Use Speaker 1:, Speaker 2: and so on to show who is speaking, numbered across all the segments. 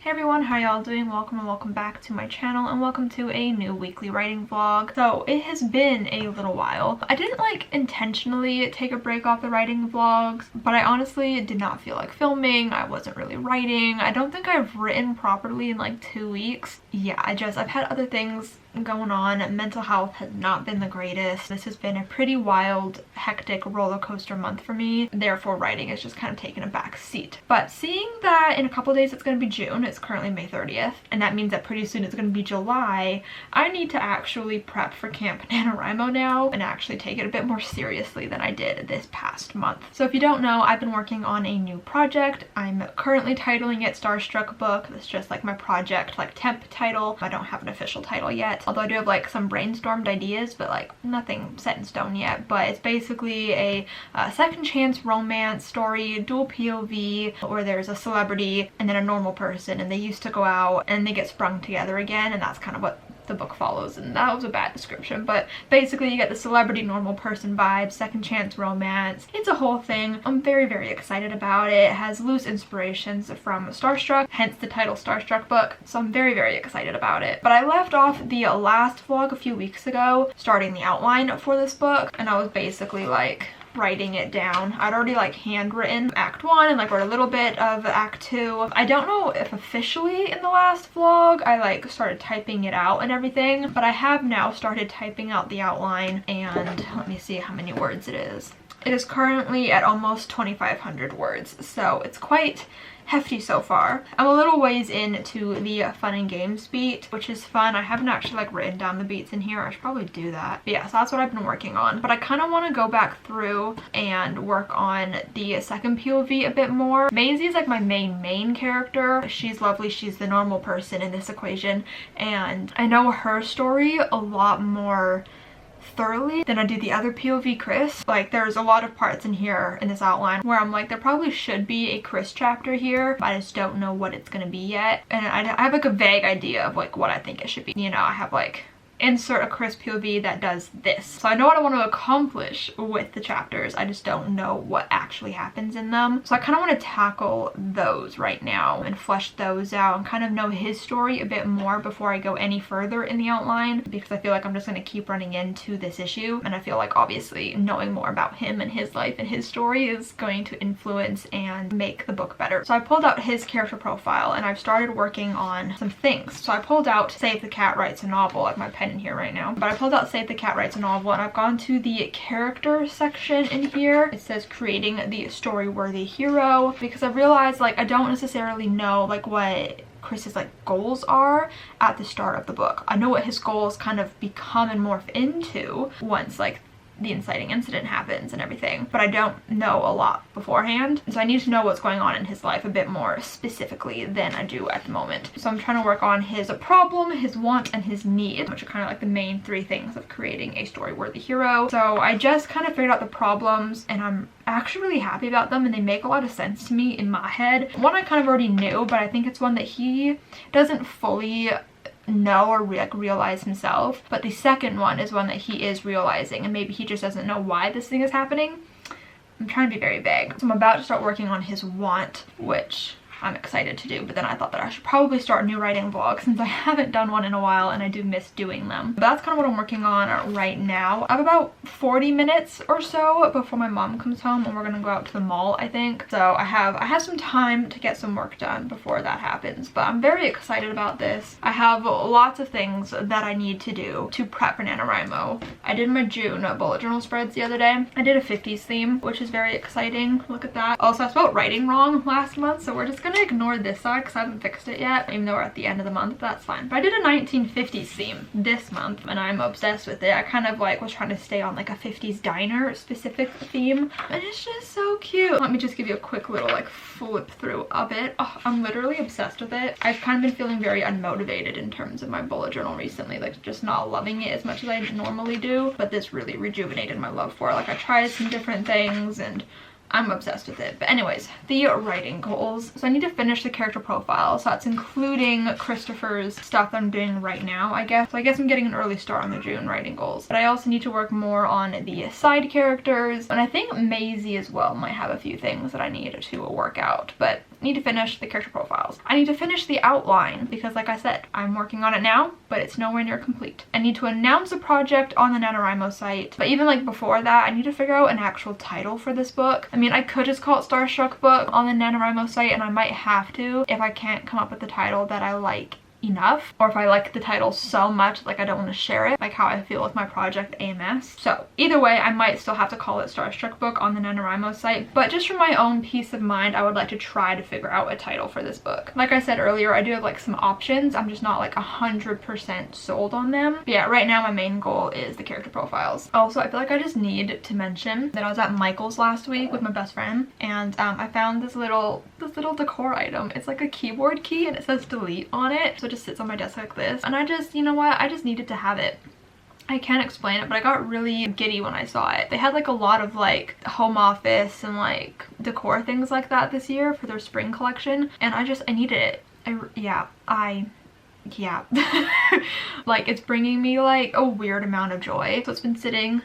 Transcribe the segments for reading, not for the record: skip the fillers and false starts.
Speaker 1: Hey everyone, how y'all doing? Welcome and welcome back to my channel and welcome to a new weekly writing vlog. So it has been a little while. I didn't intentionally take a break off the writing vlogs, but I honestly did not feel like filming. I wasn't really writing. I don't think I've written properly in like 2 weeks. Yeah, I've had other things going on. Mental health has not been the greatest. This has been a pretty wild, hectic roller coaster month for me. Therefore, writing is just kind of taken a back seat. But seeing that in a couple days it's going to be June, it's currently May 30th, and that means that pretty soon it's going to be July, I need to actually prep for Camp NaNoWriMo now and actually take it a bit more seriously than I did this past month. So if you don't know, I've been working on a new project. I'm currently titling it Starstruck Book. That's just like my project, like temp title. I don't have an official title yet, although I do have like some brainstormed ideas, but like nothing set in stone yet. But it's basically a second chance romance story, dual POV, where there's a celebrity and then a normal person, and they used to go out and they get sprung together again, and that's kind of what the book follows. And that was a bad description, but basically you get the celebrity normal person vibe, second chance romance. It's a whole thing. I'm very excited about it. It has loose inspirations from Starstruck, hence the title Starstruck Book, so I'm very excited about it. But I left off the last vlog a few weeks ago starting the outline for this book, and I was basically like writing it down. I'd already like handwritten Act 1 and like wrote a little bit of Act 2. I don't know if officially in the last vlog I like started typing it out and everything, but I have now started typing out the outline, and let me see how many words it is. It is currently at almost 2,500 words, so it's quite hefty so far. I'm a little ways into the fun and games beat, which is fun. I haven't actually like written down the beats in here. I should probably do that. But yeah, so that's what I've been working on. But I kind of want to go back through and work on the second POV a bit more. Maisie is like my main character. She's lovely. She's the normal person in this equation, and I know her story a lot more thoroughly than I do the other POV, Chris. Like there's a lot of parts in here in this outline where I'm like, there probably should be a Chris chapter here, but I just don't know what it's gonna be yet. And I have like a vague idea of like what I think it should be. You know, I have like insert a Chris POV that does this. So I know what I want to accomplish with the chapters. I just don't know what actually happens in them. So I kind of want to tackle those right now and flesh those out and kind of know his story a bit more before I go any further in the outline, because I feel like I'm just going to keep running into this issue, and I feel like obviously knowing more about him and his life and his story is going to influence and make the book better. So I pulled out his character profile and I've started working on some things. So I pulled out Say If the Cat Writes a Novel, like my pen in here right now, but I pulled out Say If the Cat Writes a Novel, and I've gone to the character section in here. It says creating the story-worthy hero, because I realized like I don't necessarily know like what Chris's like goals are at the start of the book. I know what his goals kind of become and morph into once like the inciting incident happens and everything, but I don't know a lot beforehand, so I need to know what's going on in his life a bit more specifically than I do at the moment. So I'm trying to work on his problem, his want, and his need, which are kind of like the main 3 things of creating a story-worthy hero. So I just kind of figured out the problems, and I'm actually really happy about them, and they make a lot of sense to me in my head. One I kind of already knew, but I think it's one that he doesn't fully know or realize himself, but the second one is one that he is realizing, and maybe he just doesn't know why this thing is happening. I'm trying to be very vague. So I'm about to start working on his want, which I'm excited to do, but then I thought that I should probably start a new writing vlog since I haven't done one in a while and I do miss doing them. But that's kind of what I'm working on right now. I have about 40 minutes or so before my mom comes home, and we're gonna go out to the mall, I think. So I have some time to get some work done before that happens, but I'm very excited about this. I have lots of things that I need to do to prep for NaNoWriMo. I did my June bullet journal spreads the other day. I did a 50s theme, which is very exciting. Look at that. Also, I spelled writing wrong last month, so we're just gonna ignore this side because I haven't fixed it yet, even though we're at the end of the month. That's fine. But I did a 1950s theme this month, and I'm obsessed with it. I kind of like was trying to stay on like a 50s diner specific theme, and it's just so cute. Let me just give you a quick little like flip through of it. Oh, I'm literally obsessed with it. I've kind of been feeling very unmotivated in terms of my bullet journal recently, like just not loving it as much as I normally do, but this really rejuvenated my love for it. Like I tried some different things and I'm obsessed with it. But anyways, the writing goals. So I need to finish the character profile. So that's including Christopher's stuff that I'm doing right now, I guess. So I guess I'm getting an early start on the June writing goals. But I also need to work more on the side characters. And I think Maisie as well might have a few things that I need to work out. But need to finish the character profiles. I need to finish the outline because, like I said, I'm working on it now, but it's nowhere near complete. I need to announce the project on the NaNoWriMo site, but even like before that, I need to figure out an actual title for this book. I mean, I could just call it Starstruck Book on the NaNoWriMo site, and I might have to if I can't come up with a title that I like enough, or if I like the title so much like I don't want to share it, like how I feel with my project AMS. So either way, I might still have to call it Starstruck Book on the NaNoWriMo site, but just for my own peace of mind, I would like to try to figure out a title for this book. Like I said earlier, I do have like some options. I'm just not like 100% sold on them. But yeah, right now my main goal is the character profiles. Also, I feel like I just need to mention that I was at Michael's last week with my best friend, and I found this little decor item. It's like a keyboard key and it says delete on it, so it just sits on my desk like this, and I just, you know what, I just needed to have it. I can't explain it, but I got really giddy when I saw it. They had like a lot of like home office and like decor things like that this year for their spring collection, and I needed it. Yeah. Like, it's bringing me like a weird amount of joy. So it's been sitting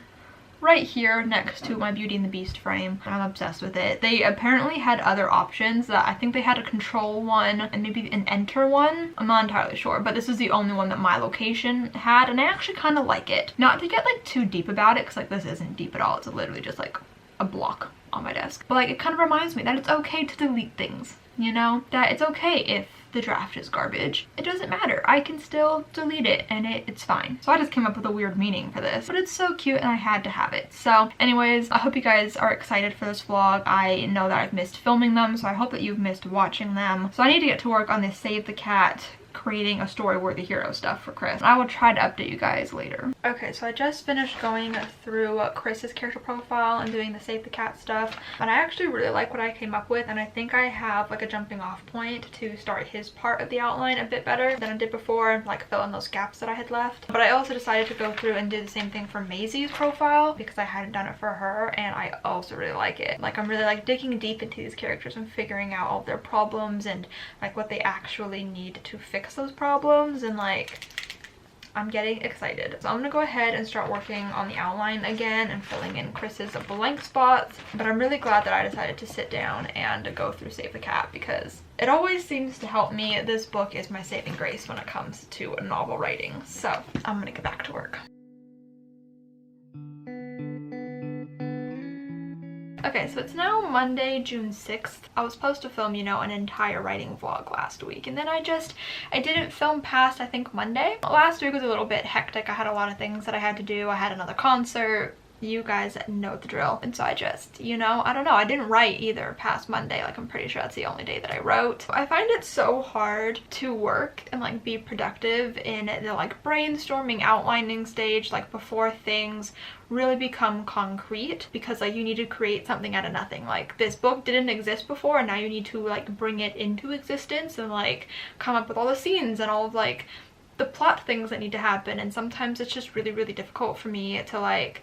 Speaker 1: right here next to my Beauty and the Beast frame. I'm obsessed with it. They apparently had other options. That I think they had a control one and maybe an enter one. I'm not entirely sure, but this is the only one that my location had, and I actually kind of like it. Not to get like too deep about it, because like this isn't deep at all. It's literally just like a block on my desk. But like, it kind of reminds me that it's okay to delete things, you know? That it's okay if the draft is garbage. It doesn't matter. I can still delete it and it's fine. So I just came up with a weird meaning for this, but it's so cute and I had to have it. So anyways, I hope you guys are excited for this vlog. I know that I've missed filming them, so I hope that you've missed watching them. So I need to get to work on this Save the Cat, creating a story-worthy hero stuff for Chris. I will try to update you guys later. Okay, so I just finished going through Chris's character profile and doing the Save the Cat stuff, and I actually really like what I came up with, and I think I have like a jumping off point to start his part of the outline a bit better than I did before, like fill in those gaps that I had left. But I also decided to go through and do the same thing for Maisie's profile because I hadn't done it for her, and I also really like it. Like, I'm really like digging deep into these characters and figuring out all their problems and like what they actually need to fix those problems, and like, I'm getting excited. So I'm gonna go ahead and start working on the outline again and filling in Chris's blank spots. But I'm really glad that I decided to sit down and go through Save the Cat because it always seems to help me. This book is my saving grace when it comes to novel writing. So I'm gonna get back to work. Okay, so it's now Monday, June 6th. I was supposed to film, you know, an entire writing vlog last week, and then I didn't film past, I think, Monday. Last week was a little bit hectic. I had a lot of things that I had to do. I had another concert. You guys know the drill. And so I just, you know, I don't know. I didn't write either past Monday. Like, I'm pretty sure that's the only day that I wrote. I find it so hard to work and like be productive in the like brainstorming, outlining stage, like before things really become concrete, because like you need to create something out of nothing. Like, this book didn't exist before, and now you need to like bring it into existence and like come up with all the scenes and all of like the plot things that need to happen. And sometimes it's just really, really difficult for me to like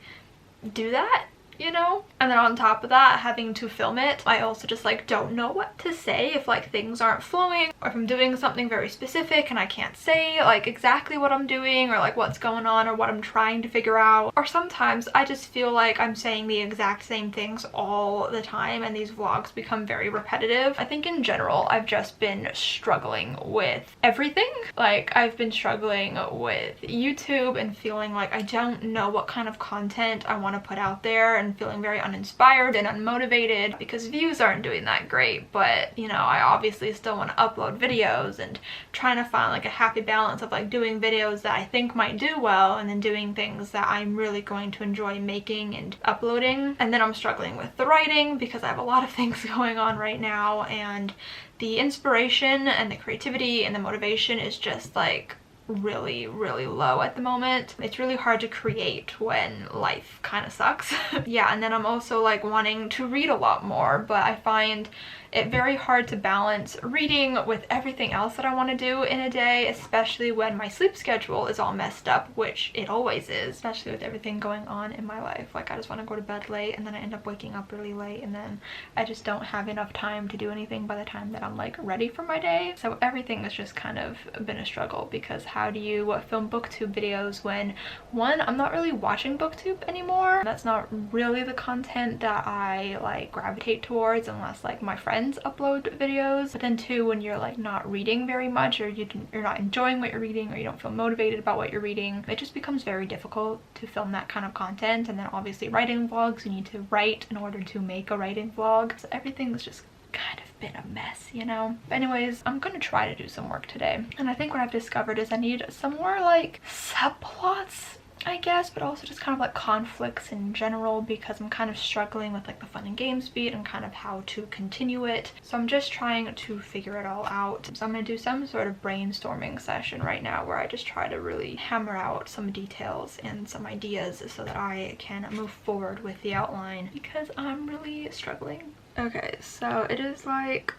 Speaker 1: do that, you know? And then on top of that, having to film it, I also just like don't know what to say if like things aren't flowing, or if I'm doing something very specific and I can't say like exactly what I'm doing or like what's going on or what I'm trying to figure out. Or sometimes I just feel like I'm saying the exact same things all the time and these vlogs become very repetitive. I think in general I've just been struggling with everything. Like, I've been struggling with YouTube and feeling like I don't know what kind of content I want to put out there, and feeling very uninspired and unmotivated because views aren't doing that great. But you know, I obviously still want to upload videos, and trying to find like a happy balance of like doing videos that I think might do well and then doing things that I'm really going to enjoy making and uploading. And then I'm struggling with the writing because I have a lot of things going on right now, and the inspiration and the creativity and the motivation is just like really, really low at the moment. It's really hard to create when life kind of sucks. Yeah, and then I'm also like wanting to read a lot more, but I find it very hard to balance reading with everything else that I want to do in a day, especially when my sleep schedule is all messed up, which it always is, especially with everything going on in my life. Like, I just want to go to bed late, and then I end up waking up really late, and then I just don't have enough time to do anything by the time that I'm like ready for my day. So everything has just kind of been a struggle because how do you film booktube videos when, one, I'm not really watching booktube anymore. That's not really the content that I like gravitate towards unless like my friends upload videos. But then two, when you're like not reading very much, or you're not enjoying what you're reading, or you don't feel motivated about what you're reading, it just becomes very difficult to film that kind of content. And then obviously writing vlogs, you need to write in order to make a writing vlog, so everything's just kind of been a mess, you know. But anyways, I'm gonna try to do some work today, and I think what I've discovered is I need some more like subplots, I guess, but also just kind of like conflicts in general, because I'm kind of struggling with like the fun and games beat and kind of how to continue it. So I'm just trying to figure it all out. So I'm gonna do some sort of brainstorming session right now where I just try to really hammer out some details and some ideas so that I can move forward with the outline, because I'm really struggling. Okay, so it is like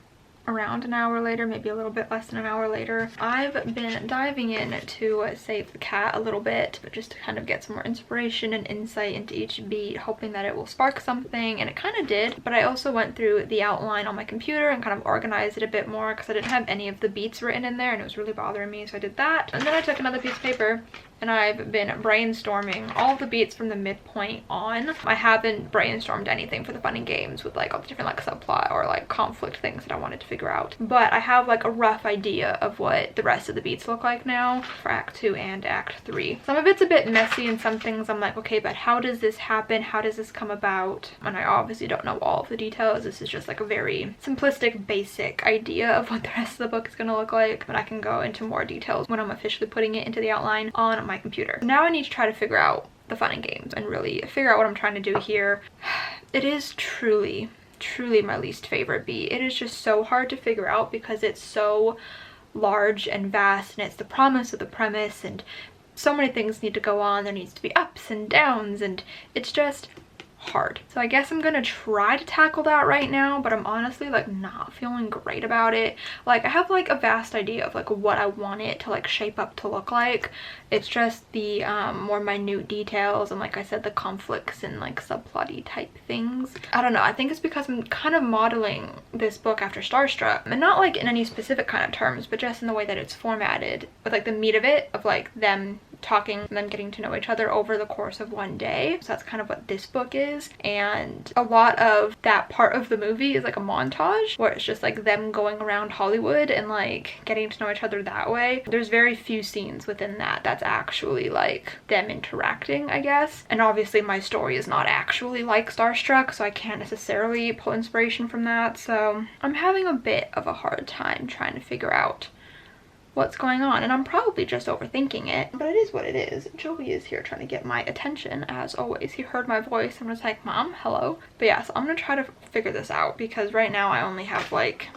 Speaker 1: around an hour later, maybe a little bit less than an hour later. I've been diving in to save the cat a little bit, but just to kind of get some more inspiration and insight into each beat, hoping that it will spark something, and it kind of did. But I also went through the outline on my computer and kind of organized it a bit more, because I didn't have any of the beats written in there and it was really bothering me, so I did that. And then I took another piece of paper and I've been brainstorming all the beats from the midpoint on. I haven't brainstormed anything for the fun and games with like all the different like subplot or like conflict things that I wanted to figure out, but I have like a rough idea of what the rest of the beats look like now for Act 2 and Act 3. Some of it's a bit messy, and some things I'm like, okay, but how does this happen? How does this come about? And I obviously don't know all of the details. This is just like a very simplistic, basic idea of what the rest of the book is going to look like, but I can go into more details when I'm officially putting it into the outline on my computer. Now I need to try to figure out the fun and games and really figure out what I'm trying to do here. It is truly my least favorite beat. It is just so hard to figure out because it's so large and vast, and it's the promise of the premise, and so many things need to go on. There needs to be ups and downs, and it's just hard. So I guess I'm gonna try to tackle that right now, but I'm honestly like not feeling great about it. Like I have like a vast idea of like what I want it to like shape up to look like. It's just the more minute details and, like I said, the conflicts and like subplotty type things. I don't know, I think it's because I'm kind of modeling this book after Starstruck, and not like in any specific kind of terms, but just in the way that it's formatted, with like the meat of it, of like them talking and them getting to know each other over the course of one day. So that's kind of what this book is, and a lot of that part of the movie is like a montage where it's just like them going around Hollywood and like getting to know each other that way. There's very few scenes within that that's actually like them interacting, I guess, and obviously my story is not actually like Starstruck, so I can't necessarily pull inspiration from that. So I'm having a bit of a hard time trying to figure out what's going on, and I'm probably just overthinking it, but it is what it is. Joey is here trying to get my attention as always. He heard my voice and was like, Mom, hello. But yeah, so I'm gonna try to figure this out, because right now I only have like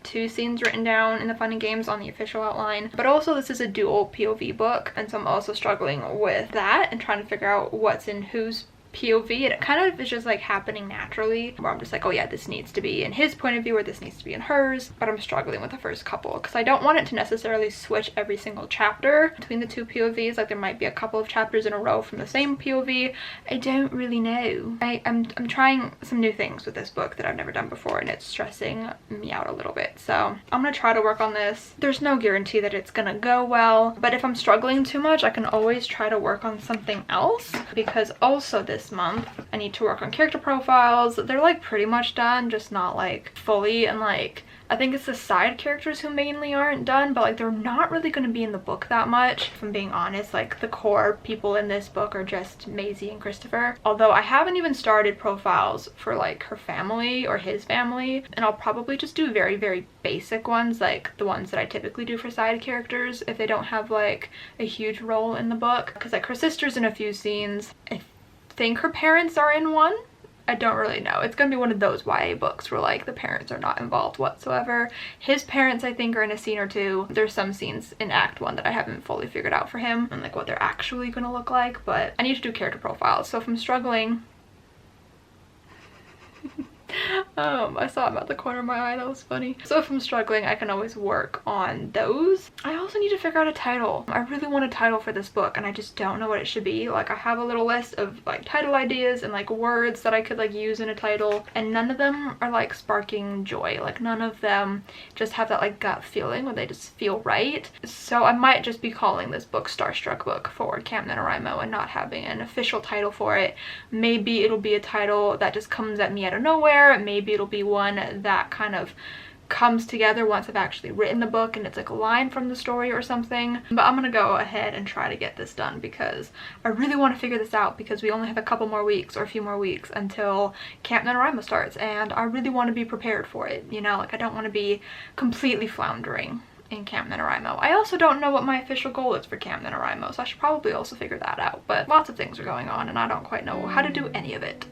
Speaker 1: 2 scenes written down in the fun and games on the official outline, but also this is a dual POV book, and so I'm also struggling with that and trying to figure out what's in whose POV. And it kind of is just like happening naturally, where I'm just like, oh yeah, this needs to be in his point of view, or this needs to be in hers. But I'm struggling with the first couple because I don't want it to necessarily switch every single chapter between the 2 POVs. Like there might be a couple of chapters in a row from the same POV. I don't really know. I'm trying some new things with this book that I've never done before, and it's stressing me out a little bit. So I'm gonna try to work on this. There's no guarantee that it's gonna go well, but if I'm struggling too much, I can always try to work on something else, because also this month I need to work on character profiles. They're like pretty much done, just not like fully, and like I think it's the side characters who mainly aren't done, but like they're not really going to be in the book that much, if I'm being honest. Like the core people in this book are just Maisie and Christopher, although I haven't even started profiles for like her family or his family, and I'll probably just do very basic ones, like the ones that I typically do for side characters if they don't have like a huge role in the book, because like her sister's in a few scenes. I think her parents are in one. I don't really know. It's gonna be one of those YA books where like the parents are not involved whatsoever. His parents I think are in a scene or 2. There's some scenes in Act 1 that I haven't fully figured out for him and like what they're actually gonna look like, but I need to do character profiles. So if I'm struggling I saw him at the corner of my eye. That was funny. So if I'm struggling, I can always work on those. I also need to figure out a title. I really want a title for this book and I just don't know what it should be. Like I have a little list of like title ideas and like words that I could like use in a title, and none of them are like sparking joy. Like none of them just have that like gut feeling where they just feel right. So I might just be calling this book Starstruck Book for Camp NaNoWriMo and not having an official title for it. Maybe it'll be a title that just comes at me out of nowhere. Maybe it'll be one that kind of comes together once I've actually written the book and it's like a line from the story or something. But I'm gonna go ahead and try to get this done because I really want to figure this out, because we only have a couple more weeks or a few more weeks until Camp NaNoWriMo starts, and I really want to be prepared for it, you know, like I don't want to be completely floundering in Camp NaNoWriMo. I also don't know what my official goal is for Camp NaNoWriMo, so I should probably also figure that out. But lots of things are going on and I don't quite know how to do any of it.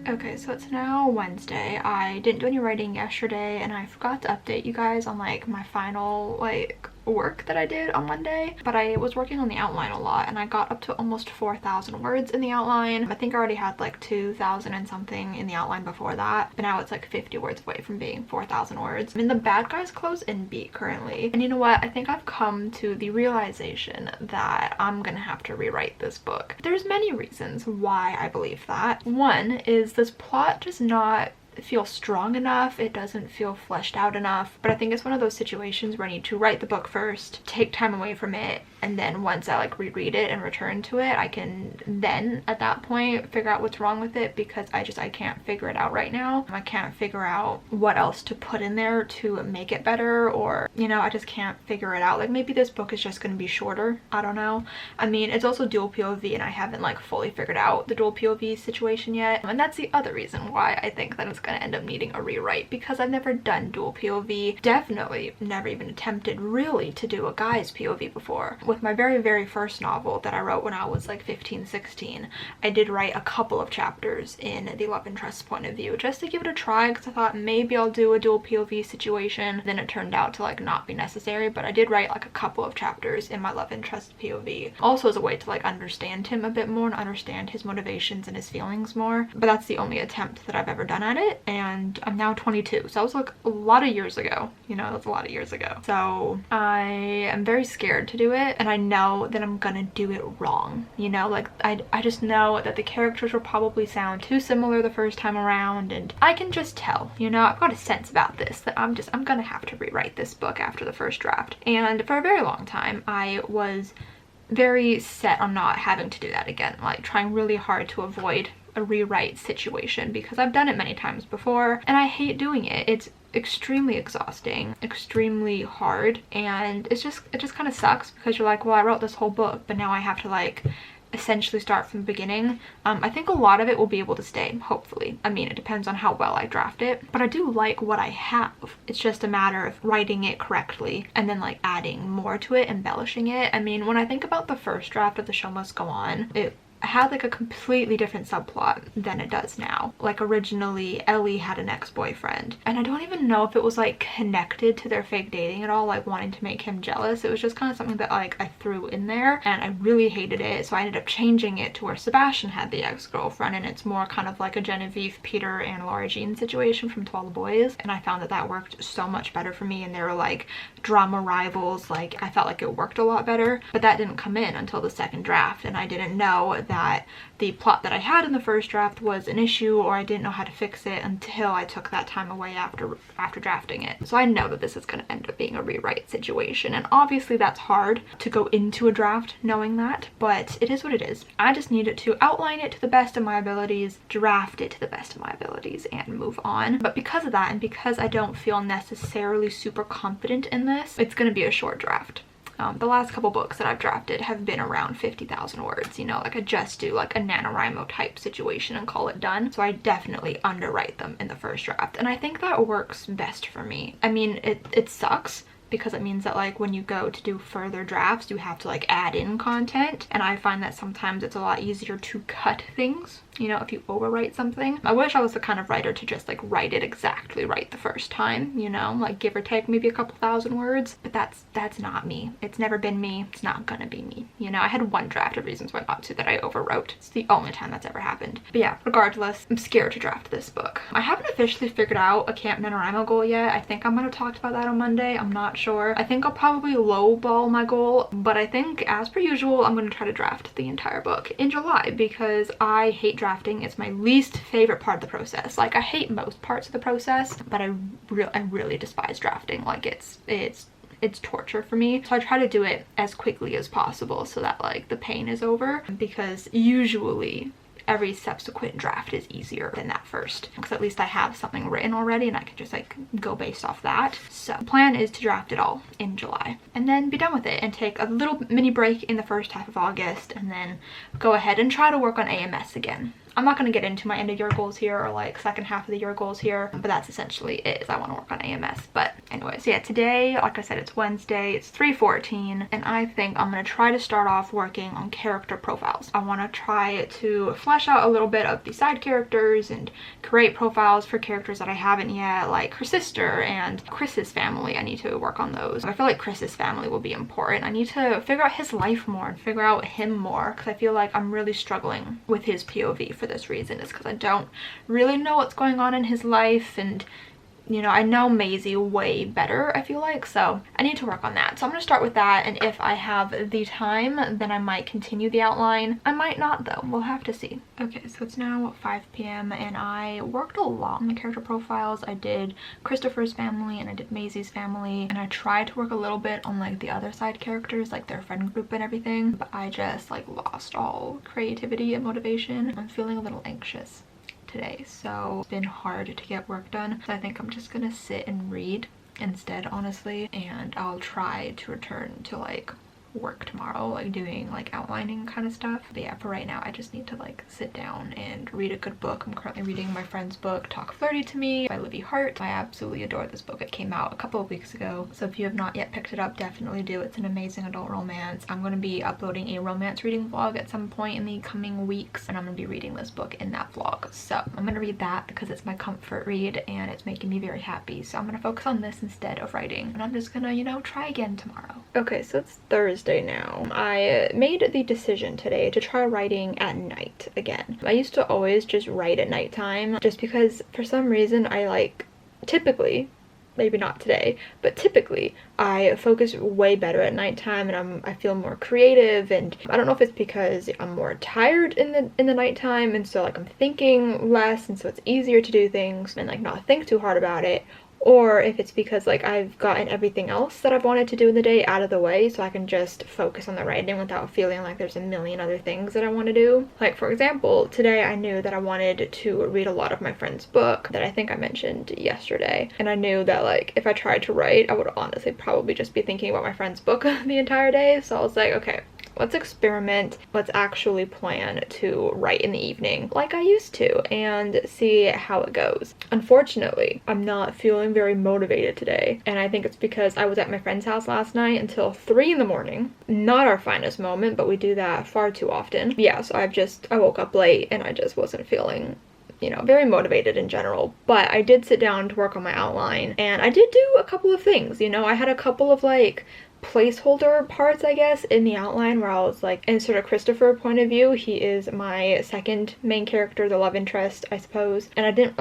Speaker 1: Okay, so it's now Wednesday. I didn't do any writing yesterday and I forgot to update you guys on like my final like work that I did on Monday, but I was working on the outline a lot and I got up to almost 4,000 words in the outline. I think I already had like 2,000 and something in the outline before that, but now it's like 50 words away from being 4,000 words. I'm in the bad guys close in beat currently, and you know what, I think I've come to the realization that I'm gonna have to rewrite this book. There's many reasons why I believe that. One is this plot just not feel strong enough. It doesn't feel fleshed out enough, but I think it's one of those situations where I need to write the book first, take time away from it, and then once I like reread it and return to it, I can then at that point figure out what's wrong with it, because I can't figure it out right now. I can't figure out what else to put in there to make it better, or you know, I just can't figure it out. Like maybe this book is just going to be shorter, I don't know. I mean, it's also dual POV and I haven't like fully figured out the dual POV situation yet, and that's the other reason why I think that it's going to end up needing a rewrite, because I've never done dual POV, definitely never even attempted really to do a guy's POV before. With my very first novel that I wrote when I was like 15, 16, I did write a couple of chapters in the love interest's point of view just to give it a try, because I thought maybe I'll do a dual POV situation. Then it turned out to like not be necessary, but I did write like a couple of chapters in my love interest POV, also as a way to like understand him a bit more and understand his motivations and his feelings more. But that's the only attempt that I've ever done at it, and I'm now 22, so that was like a lot of years ago, you know, that's a lot of years ago. So I am very scared to do it, and I know that I'm gonna do it wrong, you know, like I just know that the characters will probably sound too similar the first time around, and I can just tell, you know, I've got a sense about this that I'm gonna have to rewrite this book after the first draft. And for a very long time I was very set on not having to do that again, like trying really hard to avoid a rewrite situation, because I've done it many times before and I hate doing it. It's extremely exhausting, extremely hard, and it just kind of sucks, because you're like, well, I wrote this whole book, but now I have to like essentially start from the beginning. I think a lot of it will be able to stay, hopefully. I mean, it depends on how well I draft it, but I do like what I have. It's just a matter of writing it correctly and then like adding more to it, embellishing it. I mean, when I think about the first draft of The Show Must Go On, it had like a completely different subplot than it does now. Like originally Ellie had an ex-boyfriend, and I don't even know if it was like connected to their fake dating at all, like wanting to make him jealous. It was just kind of something that like I threw in there and I really hated it, so I ended up changing it to where Sebastian had the ex-girlfriend, and it's more kind of like a Genevieve, Peter, and Laura Jean situation from To All the Boys, and I found that that worked so much better for me, and they were like drama rivals. Like I felt like it worked a lot better, but that didn't come in until the second draft, and I didn't know that the plot that I had in the first draft was an issue, or I didn't know how to fix it until I took that time away after drafting it. So I know that this is going to end up being a rewrite situation, and obviously that's hard to go into a draft knowing that, but it is what it is. I just needed to outline it to the best of my abilities, draft it to the best of my abilities, and move on. But because of that, and because I don't feel necessarily super confident in this, it's going to be a short draft. The last couple books that I've drafted have been around 50,000 words, you know, like I just do like a NaNoWriMo type situation and call it done. So I definitely underwrite them in the first draft, and I think that works best for me. I mean, it sucks because it means that like when you go to do further drafts, you have to like add in content, and I find that sometimes it's a lot easier to cut things, you know, if you overwrite something. I wish I was the kind of writer to just like write it exactly right the first time, you know, like give or take maybe a couple thousand words, but that's not me. It's never been me. It's not gonna be me. You know, I had one draft of Reasons Why Not To that I overwrote. It's the only time that's ever happened. But yeah, regardless, I'm scared to draft this book. I haven't officially figured out a Camp NaNoWriMo goal yet. I think I'm gonna talk about that on Monday. I'm not sure. I think I'll probably lowball my goal, but I think as per usual, I'm gonna try to draft the entire book in July because I hate drafting. It's my least favorite part of the process. Like, I hate most parts of the process, but I really despise drafting. Like, it's torture for me. So I try to do it as quickly as possible so that like the pain is over, because usually every subsequent draft is easier than that first, because at least I have something written already and I can just like go based off that. So the plan is to draft it all in July and then be done with it and take a little mini break in the first half of August and then go ahead and try to work on AMS again. I'm not going to get into my end of year goals here or like second half of the year goals here, but that's essentially it, is I want to work on AMS. But anyways, yeah, today, like I said, it's Wednesday, it's 3:14, and I think I'm going to try to start off working on character profiles. I want to try to flesh out a little bit of the side characters and create profiles for characters that I haven't yet, like her sister and Chris's family. I need to work on those. I feel like Chris's family will be important. I need to figure out his life more and figure out him more, because I feel like I'm really struggling with his POV for this reason, is because I don't really know what's going on in his life, and you know, I know Maisie way better, I feel like, so I need to work on that. So I'm gonna start with that, and if I have the time, then I might continue the outline. I might not though, we'll have to see. Okay, so it's now 5 p.m. and I worked a lot on the character profiles. I did Christopher's family and I did Maisie's family, and I tried to work a little bit on like the other side characters, like their friend group and everything, but I just like lost all creativity and motivation. I'm feeling a little anxious today, so it's been hard to get work done. So I think I'm just gonna sit and read instead, honestly, and I'll try to return to like work tomorrow, like doing like outlining kind of stuff. But yeah, for right now I just need to like sit down and read a good book. I'm currently reading my friend's book, Talk Flirty to Me by Livy Hart. I absolutely adore this book. It came out a couple of weeks ago, so if you have not yet picked it up, definitely do. It's an amazing adult romance. I'm going to be uploading a romance reading vlog at some point in the coming weeks, and I'm going to be reading this book in that vlog. So I'm going to read that because it's my comfort read and it's making me very happy. So I'm going to focus on this instead of writing, and I'm just gonna, you know, try again tomorrow. Okay, so it's Thursday now. I made the decision today to try writing at night again. I used to always just write at nighttime just because for some reason I like, typically, maybe not today, but typically I focus way better at nighttime, and I feel more creative, and I don't know if it's because I'm more tired in the nighttime, and so like I'm thinking less, and so it's easier to do things and like not think too hard about it, or if it's because like I've gotten everything else that I've wanted to do in the day out of the way, so I can just focus on the writing without feeling like there's a million other things that I want to do. Like for example, today I knew that I wanted to read a lot of my friend's book that I think I mentioned yesterday, and I knew that like if I tried to write, I would honestly probably just be thinking about my friend's book the entire day. So I was like, okay, let's experiment. Let's actually plan to write in the evening like I used to and see how it goes. Unfortunately, I'm not feeling very motivated today, and I think it's because I was at my friend's house last night until 3 in the morning. Not our finest moment, but we do that far too often. Yeah, so I woke up late and I just wasn't feeling, you know, very motivated in general. But I did sit down to work on my outline, and I did do a couple of things. You know, I had a couple of like placeholder parts, I guess, in the outline where I was like, in sort of Christopher point of view, he is my second main character, the love interest, I suppose, and I didn't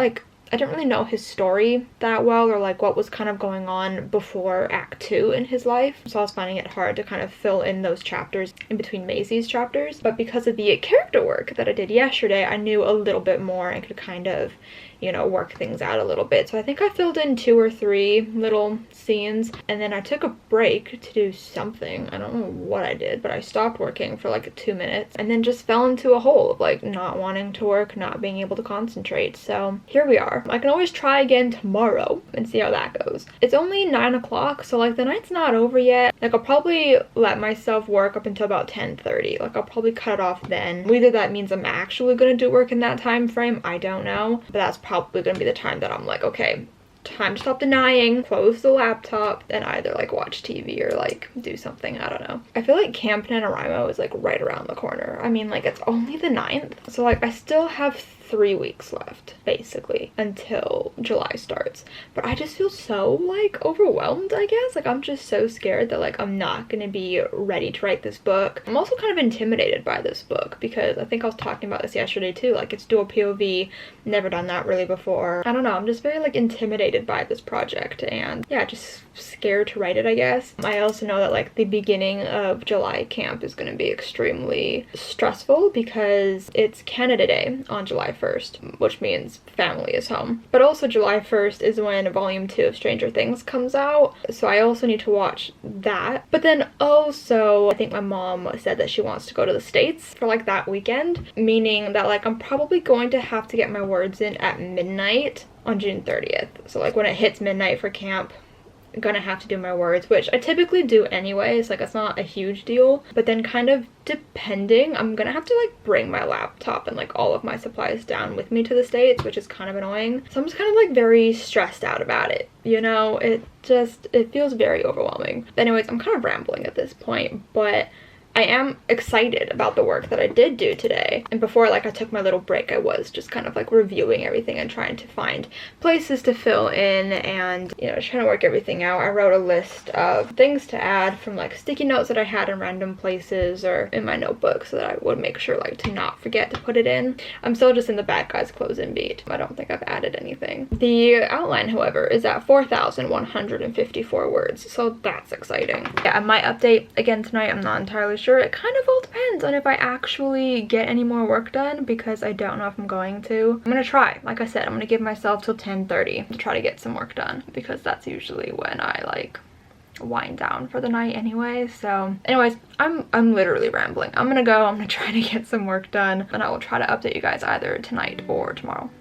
Speaker 1: really know his story that well, or like what was kind of going on before Act 2 in his life. So I was finding it hard to kind of fill in those chapters in between Maisie's chapters. But because of the character work that I did yesterday, I knew a little bit more and could kind of, you know, work things out a little bit. So I think I filled in 2 or 3 little scenes, and then I took a break to do something. I don't know what I did, but I stopped working for like 2 minutes and then just fell into a hole of like not wanting to work, not being able to concentrate. So here we are. I can always try again tomorrow and see how that goes. It's only 9 o'clock, so like the night's not over yet. Like I'll probably let myself work up until about 10:30. Like I'll probably cut it off then. Whether that means I'm actually gonna do work in that time frame, I don't know, but that's probably gonna be the time that I'm like, okay, time to stop denying, close the laptop, and either like watch TV or like do something. I don't know. I feel like Camp NaNoWriMo is like right around the corner. I mean, like it's only the 9th, so like I still have 3 weeks left basically until July starts, but I just feel so like overwhelmed, I guess. Like I'm just so scared that like I'm not gonna be ready to write this book. I'm also kind of intimidated by this book because I think I was talking about this yesterday too, like it's dual POV, never done that really before. I don't know, I'm just very like intimidated by this project, and yeah, just scared to write it, I guess. I also know that like the beginning of July camp is going to be extremely stressful because it's Canada Day on July 1st, which means family is home. But also July 1st is when volume 2 of Stranger Things comes out, so I also need to watch that. But then also I think my mom said that she wants to go to the States for like that weekend, meaning that like I'm probably going to have to get my words in at midnight on June 30th. So like when it hits midnight for camp, I'm gonna have to do my words, which I typically do anyways, like it's not a huge deal. But then kind of depending, I'm gonna have to like bring my laptop and like all of my supplies down with me to the States, which is kind of annoying. So I'm just kind of like very stressed out about it, you know? It feels very overwhelming. But anyways, I'm kind of rambling at this point, but I am excited about the work that I did do today. And before like I took my little break, I was just kind of like reviewing everything and trying to find places to fill in and, you know, trying to work everything out. I wrote a list of things to add from like sticky notes that I had in random places or in my notebook so that I would make sure like to not forget to put it in. I'm still just in the bad guys close-in beat. I don't think I've added anything. The outline, however, is at 4,154 words, so that's exciting. Yeah, I might update again tonight. I'm not entirely sure. It kind of all depends on if I actually get any more work done, because I don't know if I'm going to. I'm gonna try. Like I said, I'm gonna give myself till 10:30 to try to get some work done, because that's usually when I like wind down for the night anyway. So anyways, I'm literally rambling. I'm gonna go. I'm gonna try to get some work done, and I will try to update you guys either tonight or tomorrow.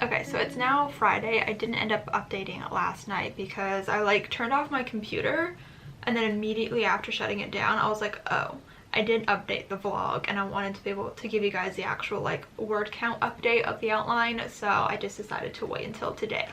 Speaker 1: Okay, so it's now Friday. I didn't end up updating it last night because I like turned off my computer, and then immediately after shutting it down I was like, oh, I didn't update the vlog, and I wanted to be able to give you guys the actual like word count update of the outline, so I just decided to wait until today.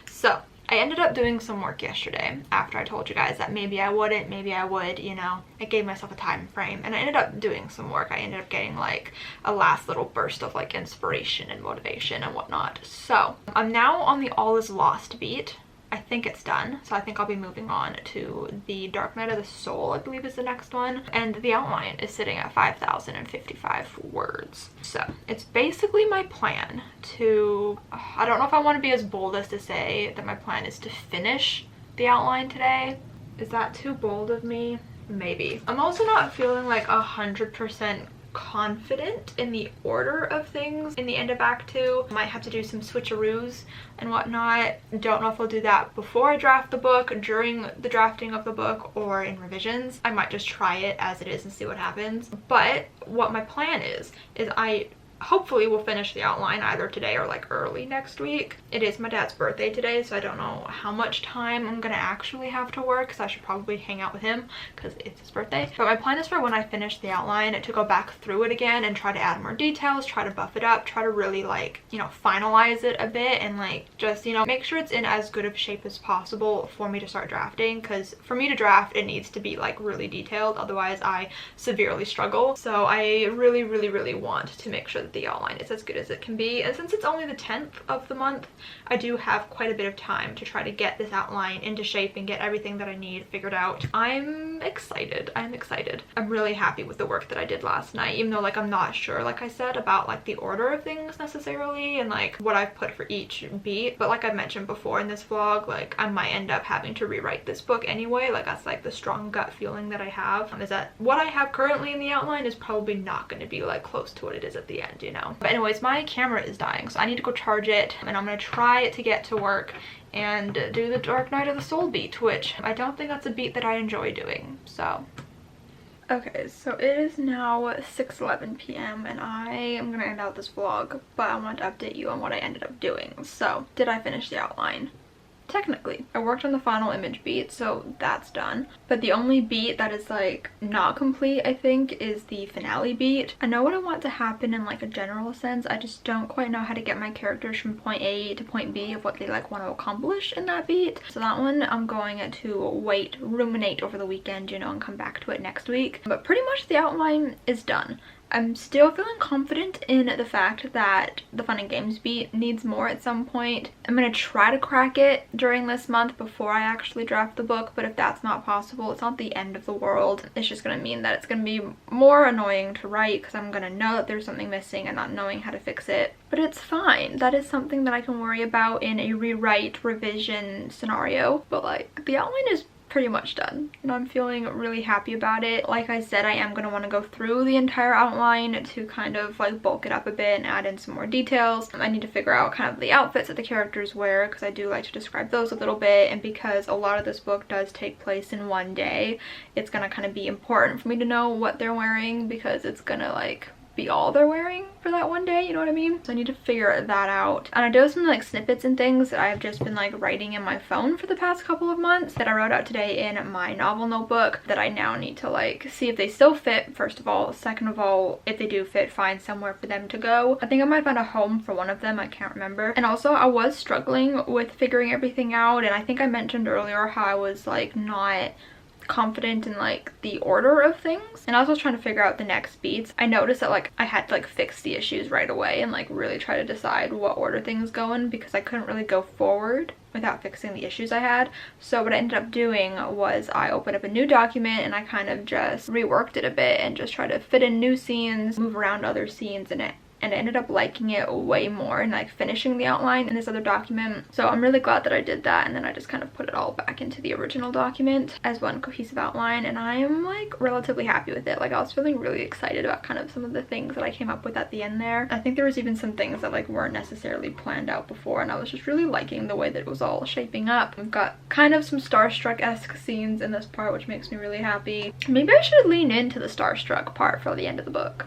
Speaker 1: So I ended up doing some work yesterday after I told you guys that maybe I wouldn't, maybe I would, you know. I gave myself a time frame, and I ended up doing some work. I ended up getting like a last little burst of like inspiration and motivation and whatnot. So I'm now on the All Is Lost beat. I think it's done, so I think I'll be moving on to the Dark Night of the Soul, I believe is the next one, and the outline is sitting at 5,055 words. So it's basically my plan to, I don't know if I want to be as bold as to say that my plan is to finish the outline today. Is that too bold of me? Maybe. I'm also not feeling like 100% confident in the order of things in the end of Act 2. Might have to do some switcheroos and whatnot. Don't know if I'll do that before I draft the book, during the drafting of the book, or in revisions. I might just try it as it is and see what happens. But what my plan is I hopefully we'll finish the outline either today or like early next week. It is my dad's birthday today, so I don't know how much time I'm gonna actually have to work, because I should probably hang out with him because it's his birthday. But my plan is for when I finish the outline to go back through it again and try to add more details, try to buff it up, try to really like, you know, finalize it a bit, and like just, you know, make sure it's in as good of shape as possible for me to start drafting, because for me to draft it needs to be like really detailed, otherwise I severely struggle. So I really want to make sure that the outline is as good as it can be, and since it's only the 10th of the month, I do have quite a bit of time to try to get this outline into shape and get everything that I need figured out. I'm excited. I'm really happy with the work that I did last night, even though like I'm not sure, like I said, about like the order of things necessarily and like what I've put for each beat. But like I mentioned before in this vlog, like I might end up having to rewrite this book anyway. Like that's like the strong gut feeling that I have, is that what I have currently in the outline is probably not going to be like close to what it is at the end, you know. But anyways, my camera is dying, so I need to go charge it, and I'm gonna try to get to work and do the Dark Night of the Soul beat, which I don't think that's a beat that I enjoy doing. So okay, so it is now 6:11 p.m. and I am gonna end out this vlog, but I want to update you on what I ended up doing. So did I finish the outline? Technically, I worked on the final image beat, so that's done. But the only beat that is like not complete, I think, is the finale beat. I know what I want to happen in like a general sense. I just don't quite know how to get my characters from point A to point B of what they like want to accomplish in that beat. So that one I'm going to ruminate over the weekend, you know, and come back to it next week. But pretty much the outline is done. I'm still feeling confident in the fact that the Fun and Games beat needs more at some point. I'm going to try to crack it during this month before I actually draft the book, but if that's not possible, it's not the end of the world. It's just going to mean that it's going to be more annoying to write because I'm going to know that there's something missing and not knowing how to fix it. But it's fine. That is something that I can worry about in a rewrite revision scenario. But like, the outline is pretty much done, and I'm feeling really happy about it. Like I said, I am going to want to go through the entire outline to kind of like bulk it up a bit and add in some more details. I need to figure out kind of the outfits that the characters wear, because I do like to describe those a little bit, and because a lot of this book does take place in one day, it's going to kind of be important for me to know what they're wearing, because it's going to like be all they're wearing for that one day, you know what I mean? So I need to figure that out. And I do have some like snippets and things that I've just been like writing in my phone for the past couple of months that I wrote out today in my novel notebook that I now need to like see if they still fit, first of all. Second of all, if they do fit, find somewhere for them to go. I think I might find a home for one of them, I can't remember. And also I was struggling with figuring everything out, and I think I mentioned earlier how I was like not confident in like the order of things, and I was trying to figure out the next beats. I noticed that like I had to like fix the issues right away and like really try to decide what order things go in, because I couldn't really go forward without fixing the issues I had. So what I ended up doing was I opened up a new document and I kind of just reworked it a bit and just tried to fit in new scenes, move around other scenes in it, and I ended up liking it way more and like finishing the outline in this other document. So I'm really glad that I did that, and then I just kind of put it all back into the original document as one cohesive outline, and I am like relatively happy with it. Like I was feeling really excited about kind of some of the things that I came up with at the end there. I think there was even some things that like weren't necessarily planned out before, and I was just really liking the way that it was all shaping up. We've got kind of some Starstruck-esque scenes in this part, which makes me really happy. Maybe I should lean into the Starstruck part for the end of the book.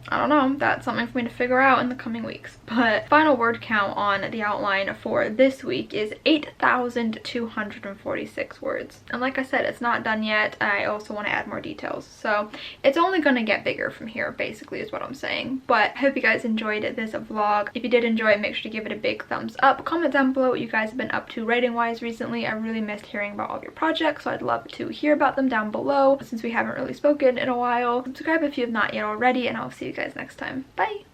Speaker 1: I don't know, that's something for me to figure out in the coming weeks. But final word count on the outline for this week is 8,246 words. And like I said, it's not done yet. I also want to add more details. So it's only going to get bigger from here, basically, is what I'm saying. But I hope you guys enjoyed this vlog. If you did enjoy it, make sure to give it a big thumbs up. Comment down below what you guys have been up to writing-wise recently. I really missed hearing about all of your projects, so I'd love to hear about them down below since we haven't really spoken in a while. Subscribe if you have not yet already, and I'll see you guys next time. Bye!